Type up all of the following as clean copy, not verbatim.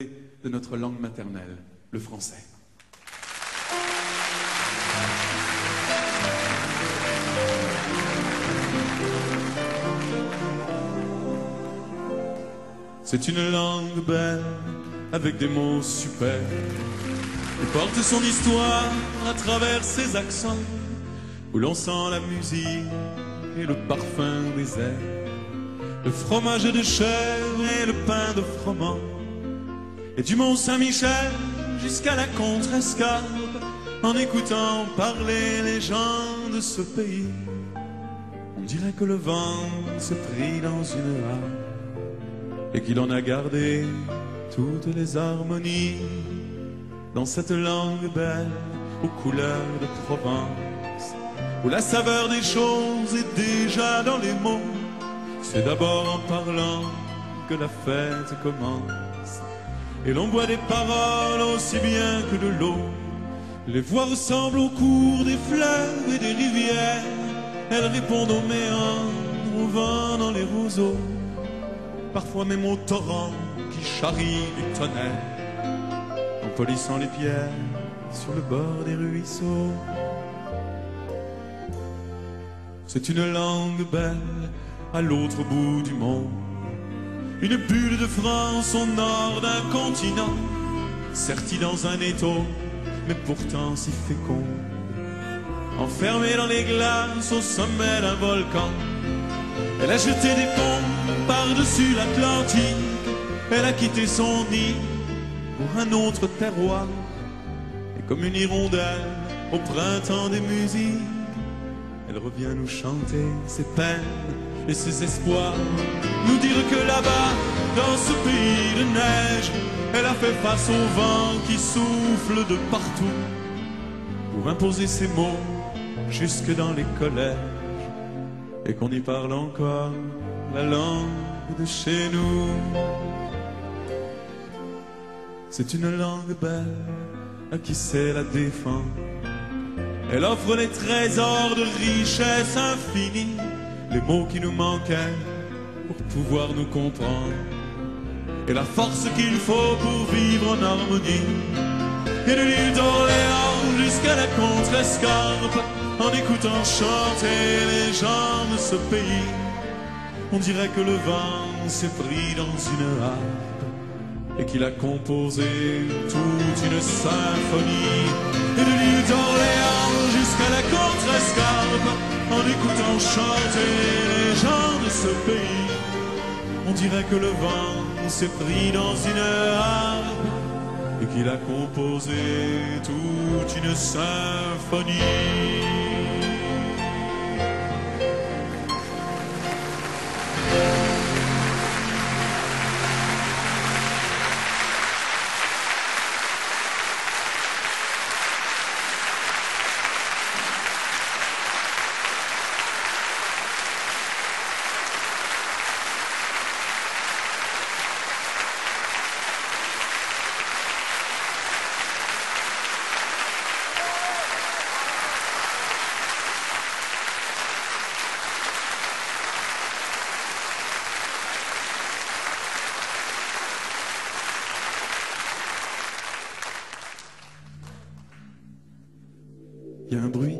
de notre langue maternelle, le français. C'est une langue belle, avec des mots super, qui porte son histoire à travers ses accents, où l'on sent la musique et le parfum des airs, le fromage de chèvre et le pain de froment, et du Mont Saint-Michel jusqu'à la Contrescarpe, en écoutant parler les gens de ce pays. On dirait que le vent se prit dans une harpe et qu'il en a gardé toutes les harmonies dans cette langue belle aux couleurs de Provence, où la saveur des choses est déjà dans les mots. C'est d'abord en parlant que la fête commence, et l'on boit des paroles aussi bien que de l'eau. Les voix ressemblent au cours des fleuves et des rivières, elles répondent aux méandres, au vent dans les roseaux, parfois même au torrent qui charrie du tonnerre, en polissant les pierres sur le bord des ruisseaux. C'est une langue belle à l'autre bout du monde, une bulle de France au nord d'un continent, sertie dans un étau, mais pourtant si fécond, enfermée dans les glaces au sommet d'un volcan. Elle a jeté des ponts par-dessus l'Atlantique, elle a quitté son nid pour un autre terroir, et comme une hirondelle au printemps des musiques, elle revient nous chanter ses peines et ses espoirs, nous dire que là-bas, dans ce pays de neige, elle a fait face au vent qui souffle de partout, pour imposer ses mots jusque dans les collèges, et qu'on y parle encore la langue de chez nous. C'est une langue belle à qui sait la défendre, elle offre les trésors de richesse infinie, les mots qui nous manquaient pour pouvoir nous comprendre, et la force qu'il faut pour vivre en harmonie. Et de l'île d'Orléans jusqu'à la Contrescarpe, en écoutant chanter les gens de ce pays, on dirait que le vent s'est pris dans une harpe et qu'il a composé toute une symphonie. Et de l'île d'Orléans jusqu'à la Contrescarpe, en écoutant chanter les gens de ce pays, on dirait que le vent s'est pris dans une harpe et qu'il a composé toute une symphonie. Il y a un bruit.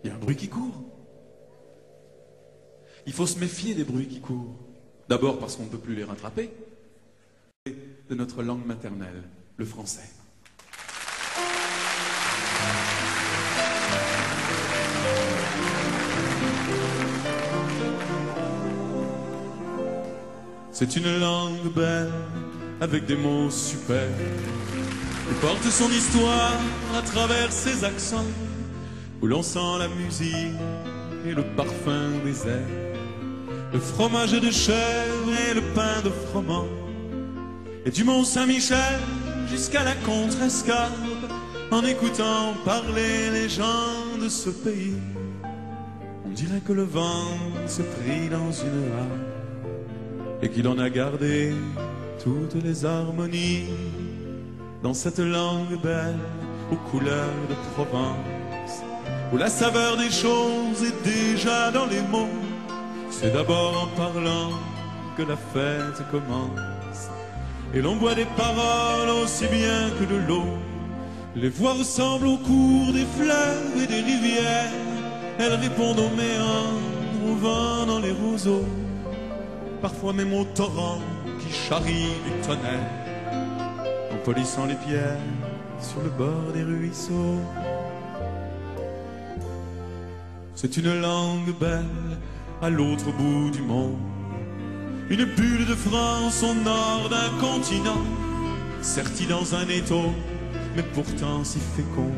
Il y a un bruit qui court. Il faut se méfier des bruits qui courent. D'abord parce qu'on ne peut plus les rattraper. De notre langue maternelle, le français. C'est une langue belle, avec des mots super, qui porte son histoire à travers ses accents, où l'on sent la musique et le parfum des airs, le fromage de chèvre et le pain de froment, et du Mont Saint-Michel jusqu'à la Contrescarpe, en écoutant parler les gens de ce pays. On dirait que le vent se prit dans une harpe et qu'il en a gardé toutes les harmonies dans cette langue belle aux couleurs de Provence, où la saveur des choses est déjà dans les mots. C'est d'abord en parlant que la fête commence. Et l'on boit des paroles aussi bien que de l'eau. Les voix ressemblent au cours des fleuves et des rivières. Elles répondent aux méandres, au vent dans les roseaux. Parfois même au torrent qui charrie du tonnerre, en polissant les pierres sur le bord des ruisseaux. C'est une langue belle à l'autre bout du monde, une bulle de France au nord d'un continent, sertie dans un étau, mais pourtant si fécond.